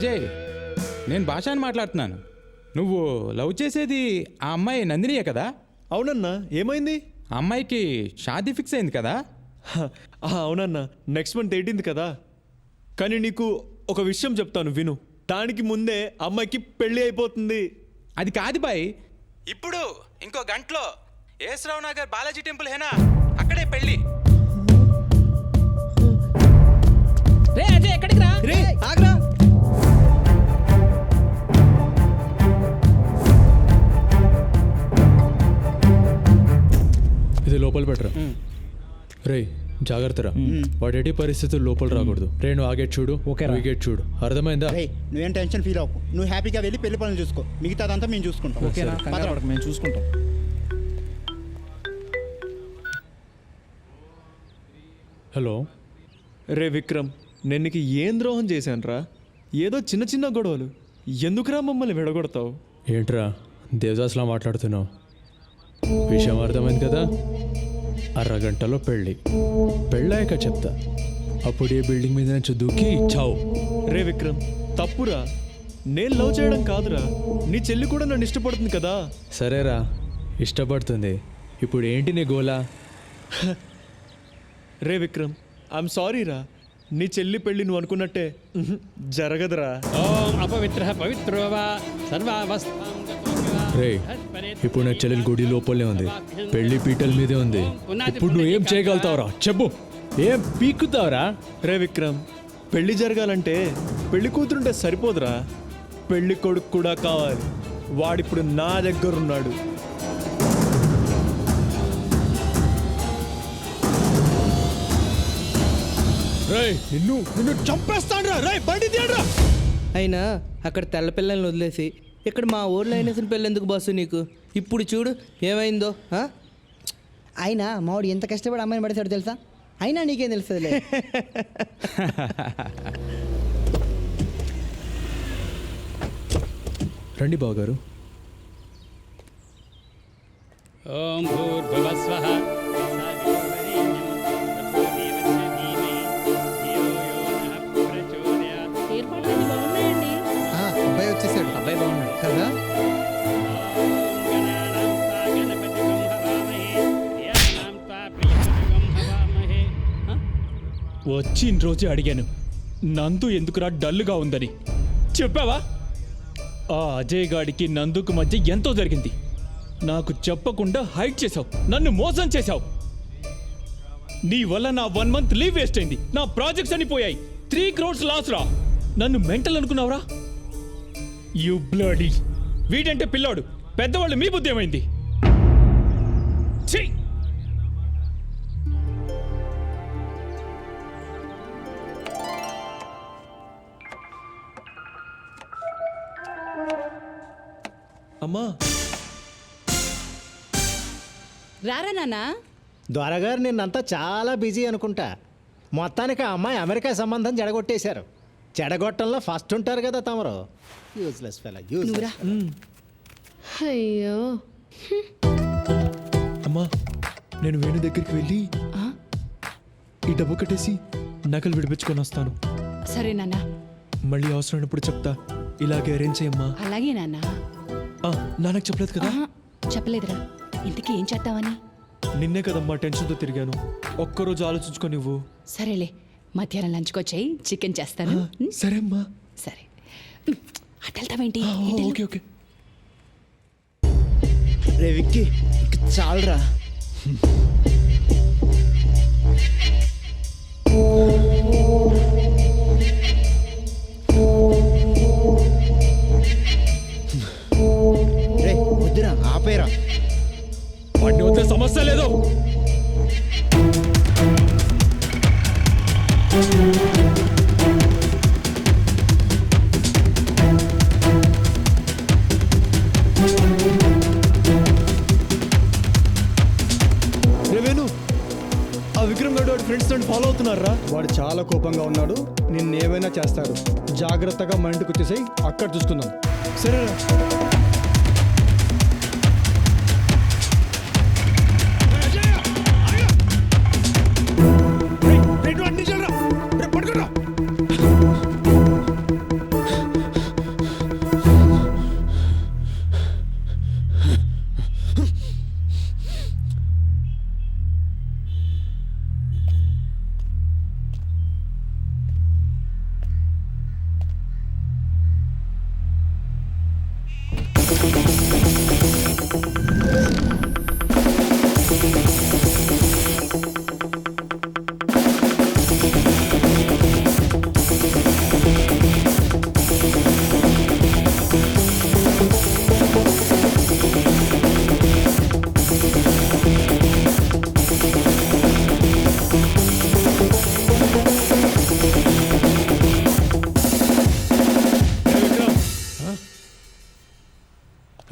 అజయ్, నేను భాషని మాట్లాడుతున్నాను. నువ్వు లవ్ చేసేది ఆ అమ్మాయి నందినియే కదా? అవునన్నా, ఏమైంది? ఆ అమ్మాయికి షాదీ ఫిక్స్ అయింది కదా? అవునన్నా, నెక్స్ట్ మంత్ 18th కదా. కానీ నీకు ఒక విషయం చెప్తాను విను. దానికి ముందే అమ్మాయికి పెళ్ళి అయిపోతుంది. అది కాదు బాయ్, ఇప్పుడు ఇంకో గంటలో ఏసరావు నగర్ బాలాజీ టెంపుల్ హేనా, అక్కడే పెళ్ళి. రే అజయ్, ఎక్కడికి రా? రే ఆగ్రా. ఇది లోపల పెట్టరా. రే జాగ్రత్తరా, వాడు ఎట్టి పరిస్థితులు లోపల రాకూడదు. రే నువ్వు ఆగేట్ చూడు, వికెట్ చూడు, అర్థమైందా? నువ్వేం టెన్షన్ ఫీల్ అవ్వకు. నువ్వు హ్యాపీగా వెళ్ళి పెళ్లి పనులు చూసుకో, మిగతాదంతా మేము చూసుకుంటాం. ఓకేనా? కంగారు పడకు, మేము చూసుకుంటాం. హలో రే విక్రమ్, నేను నీకు ఏం ద్రోహం చేశానురా? ఏదో చిన్న చిన్న గొడవలు, ఎందుకురా మమ్మల్ని విడగొడతావు? ఏంట్రా దేవదాస్లా మాట్లాడుతున్నావు? విషయం అర్థమైంది కదా. అరగంటలో పెళ్ళాక చెప్తా. అప్పుడు ఏ బిల్డింగ్ మీద నుంచి దూకి చావు. రే విక్రమ్, తప్పురా. నేను లవ్ చేయడం కాదురా, నీ చెల్లి కూడా నన్ను ఇష్టపడుతుంది కదా. సరేరా, ఇష్టపడుతుంది. ఇప్పుడు ఏంటి నీ గోలా? రే విక్రమ్, ఐఎమ్ సారీ రా. నీ చెల్లి పెళ్ళి నువ్వు అనుకున్నట్టే జరగదురా. ఓం అపవిత్రః పవిత్రో వా సర్వావస్థాం రే ఇప్పుడు నా చెల్లెలు గుడి లోపలే ఉంది, పెళ్లి పీటల మీదే ఉంది. ఇప్పుడు నువ్వు ఏం చేయగలుగుతావురా చెప్పు, ఏం పీక్కుతావురా? రే విక్రమ్, పెళ్లి జరగాలంటే పెళ్లి కూతురుంటే సరిపోదురా, పెళ్లి కొడుకు కూడా కావాలి. వాడిప్పుడు నా దగ్గరున్నాడు. రే నిన్ను చంపేస్తాను రా. బండి తీయడ్రా. అయినా అక్కడ తెల్ల పిల్లల్ని వదిలేసి ఇక్కడ మా ఊర్లో అయిన పిల్లలు ఎందుకు బస్సు నీకు? ఇప్పుడు చూడు ఏమైందో. అయినా మావాడు ఎంత కష్టపడి అమ్మాయిని పడేశాడు తెలుసా? అయినా నీకేం తెలుస్తుందిలే. రండి బావగారు. ఓం భూర్భువస్వః అబ్బాయి వచ్చేసాడు. అబ్బాయి బాగున్నాడు కదా? వచ్చిన రోజే అడిగాను, నందు ఎందుకురా డల్లుగా ఉందని. చెప్పావా? ఆ అజయ్ గాడికి నందుకు మధ్య ఎంతో జరిగింది. నాకు చెప్పకుండా హైడ్ చేశావు, నన్ను మోసం చేశావు. నీ వల్ల నా 1 month లీవ్ వేస్ట్ అయింది, నా ప్రాజెక్ట్స్ అని పోయాయి. 3 crores లాస్ రా. నన్ను మెంటల్ అనుకున్నావురా? You bloody. వీడంటే పిల్లాడు, పెద్దవాళ్ళు మీ బుద్ధి ఏమైంది? ఛీ! అమ్మా, రారా నాన్నా. ద్వారగారు నిన్నంతా చాలా బిజీ అనుకుంటా. మొత్తానికి ఆ అమ్మాయి అమెరికా సంబంధం జడగొట్టేశారు. చెడగొట్టంలో ఫస్ట్ ఉంటారు కదా తమరు. యూజ్లెస్ ఫెలో, నువ్వురా. అయ్యో అమ్మా, నేను వేణు దగ్గరికి వెళ్ళి ఈ డబ్బు కట్టేసి నకలు విడిపించుకొని వస్తాను. సరే నాన్నా. మళ్ళీ అవసరమైనప్పుడు చెప్తా. ఇలాగే అరేంజ్ చేయమ్మా. అలాగే నాన్నా. నాన్నకు చెప్పలేదు కదా? చెప్పలేదురా. ఇంతకీ ఏం చేద్దామని? నిన్నే కదమ్మా టెన్షన్తో తిరిగాను. ఒక్కరోజు ఆలోచించుకో నువ్వు. సరేలే, మధ్యాహ్నం లంచ్కొచ్చాయి, చికెన్ చేస్తాను. సరే అమ్మా. సరే, అటు వెళ్తావేంటి? Okay okay. రే విక్కీ, చాలరా. రే వద్దురా, ఆపేరా. వాడిని వద్ద సమస్య లేదు. రేవేను, ఆ విక్రమ్ గడ్ వాడి ఫ్రెండ్స్ నన్ను ఫాలో అవుతున్నారా? వాడు చాలా కోపంగా ఉన్నాడు, నిన్నేమైనా చేస్తాడు. జాగ్రత్తగా మా ఇంటికి వచ్చేసాయి, అక్కడ చూసుకుందాం. సరేరా. అన్ని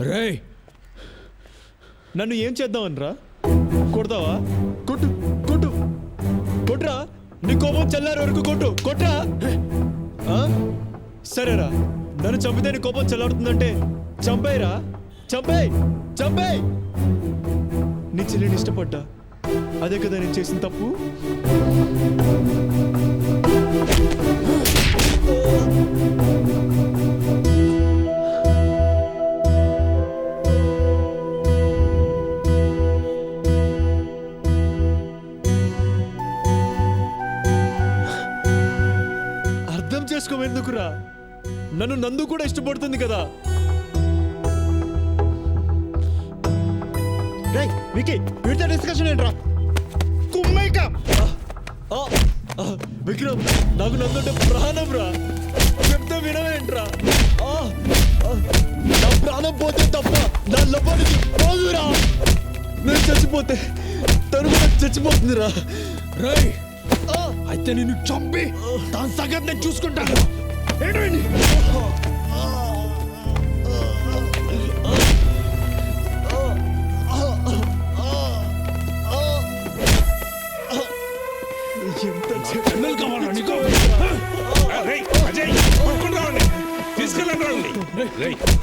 రేయ్ నన్ను ఏం చేద్దామనరా? కొడతావా? కొట్టు కొట్టు కొట్రా, నీ కోపం చల్లారే వరకు కొట్టు, కొట్రా. ఆ? సరేరా, నన్ను చంపితే నీ కోపం చల్లారుతుందంటే చంపేయరా, చంపేయ్ చంపేయ్. నీ చెల్లిని ఇష్టపడ్డా, అదే కదా నేను చేసిన తప్పు. అర్థం చేసుకోవెందుకురా? నన్ను నందు కూడా ఇష్టపడుతుంది కదా. రేయ్ వికీ, వీడితో డిస్కషన్ ఏంట్రా? కుమ్మైకా ఆ, ఆ, విక్రమ్, నాకు నందుంటే ప్రాణం రా. చెప్తే వినవేంట్రా? ఆ, ఆ, నా ప్రాణం పోతే తప్ప నా లోపలికి పోదురా. నేను చచ్చిపోతే తను కూడా చచ్చిపోతుందిరా. రేయ్ అయితే నిన్ను చంపి దాని సంగతి నేను చూసుకుంటాను. ఏంటండి ఎంత చెన్నెలు కావాలా నీకు?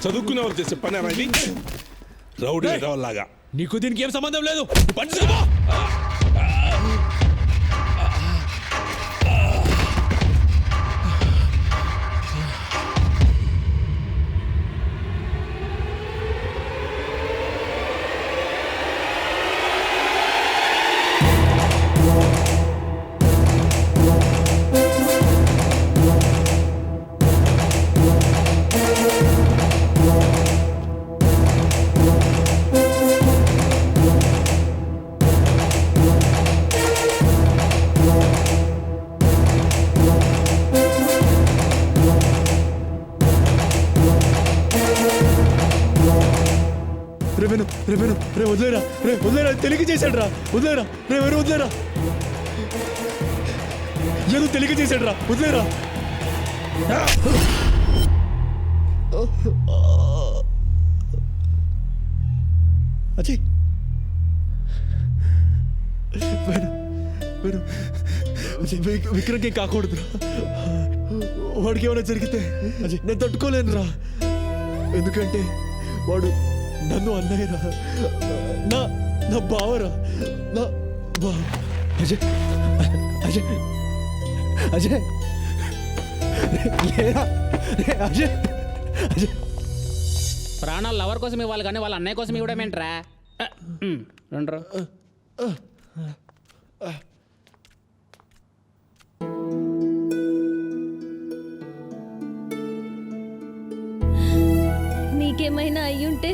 చదువుకునే వాళ్ళు చేసే పని అనేది రౌడీ లాగా. నీకు దీనికి ఏం సంబంధం లేదు. పని చేసుకో. రే వదిలేరా, రే వదిలేరా, తెలియక చేశాడు రా, వదిలేరా, రే ఎవరు వదిలేరా, ఏదో తెలియక చేశాడు రా, వదిలేరా. అజయ్ విక్రమ్కి కాకూడదు, వాడికి ఏమైనా జరిగితే అజయ్ నేను తట్టుకోలేను రా. ఎందుకంటే వాడు నన్ను అన్నయ్యరా, నా నా బావరా, నా బా. అజయ్ అజయ్ అజయ్ లేరా, అజయ్ అజయ్ ప్రాణాలు లవర్ కోసం ఇవ్వాలి కానీ వాళ్ళ అన్నయ్య కోసం ఇవ్వడమేంట్రా? రండ్రా. నీకేమైనా అయ్యుంటే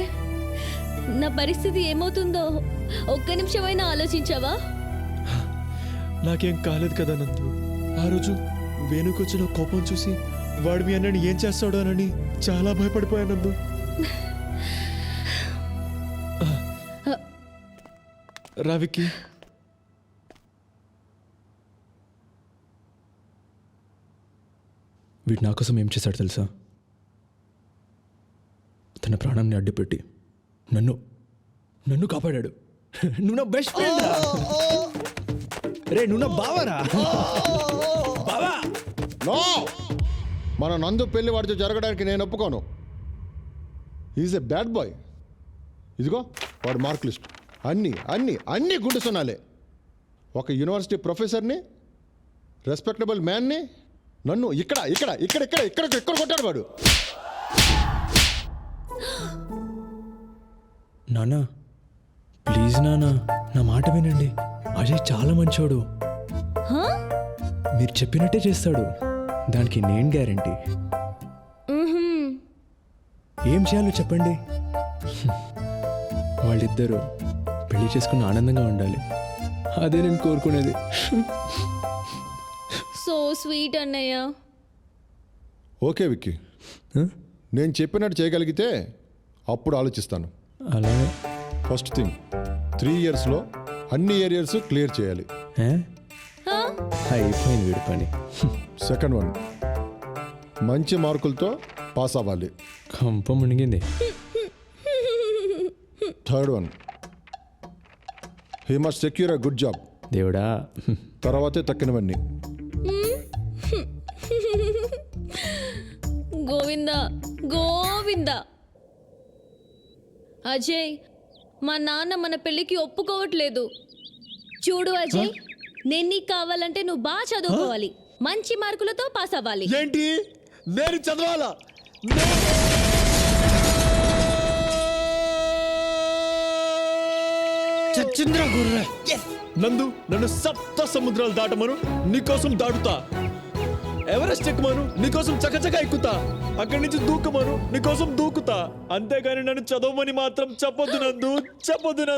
నా పరిస్థితి ఏమవుతుందో ఒక్క నిమిషమైనా ఆలోచించావా? నాకేం కాలేదు కదా నందు. ఆ రోజు వేణుకొచ్చిన కోపం చూసి వాడు మీ అన్నని ఏం చేస్తాడోనని చాలా భయపడిపోయాను నందు. రావికి వీడు నా కోసం ఏం చేశాడు తెలుసా? తన ప్రాణాన్ని అడ్డుపెట్టి నన్ను నన్ను కాపాడాడు. నువ్వు నా బెస్ట్ ఫ్రెండ్ రే, నువ్వు నా బావరా. బావా నో, మన నందు పెళ్లి వాడితో జరగడానికి నేను ఒప్పుకోను. Is a bad boy. ఇదిగో వాడు మార్క్ లిస్ట్ అన్నీ అన్నీ అన్నీ గుండు సున్నాలే. ఒక యూనివర్సిటీ ప్రొఫెసర్ని, రెస్పెక్టబుల్ మ్యాన్ని నన్ను ఇక్కడ ఇక్కడ ఇక్కడ ఇక్కడ ఇక్కడ ఇక్కడ కొట్టాడు వాడు. నానా ప్లీజ్ నానా, నా మాట వినండి. అజయ్ చాలా మంచోడు, మీరు చెప్పినట్టే చేస్తాడు. దానికి నేను గ్యారంటీ. ఏం చేయాలో చెప్పండి. వాళ్ళిద్దరూ పెళ్లి చేసుకుని ఆనందంగా ఉండాలి, అదే నేను కోరుకునేది. సో స్వీట్ అన్నయ్య. ఓకే విక్కీ, నేను చెప్పినట్టు చేయగలిగితే అప్పుడు ఆలోచిస్తాను. అలాగే ఫస్ట్ థింగ్ 3 yearsలో అన్ని ఏరియాస్ క్లియర్ చేయాలి. అయిపోయింది వీడి పని. సెకండ్ వన్, మంచి మార్కులతో పాస్ అవ్వాలి. కంప మునిగింది. Third one he must secure a good job. దేవుడా తర్వాతే తక్కినవన్నీ. గోవిందా గోవిందా. అజయ్, మా నాన్న మన పెళ్ళికి ఒప్పుకోవట్లేదు. చూడు అజయ్, నేను నీకు కావాలంటే నువ్వు బాగా చదువుకోవాలి, మంచి మార్కులతో పాస్ అవ్వాలి. ఏంటి నేను చదవాలా? చచ్చింద్ర గుర్ర. నందు, నన్ను సప్త సముద్రాలు దాటమను, నీకోసం దాటుతా. ఎవరెస్ట్ ఎక్కుమను, నీకోసం చకచక ఎక్కుతా. అక్కడి నుంచి దూకమను, నీకోసం దూకుతా. అంతేగాని నన్ను చదవమని మాత్రం చెప్పొద్దు నందు, చెప్పొద్దు నందు.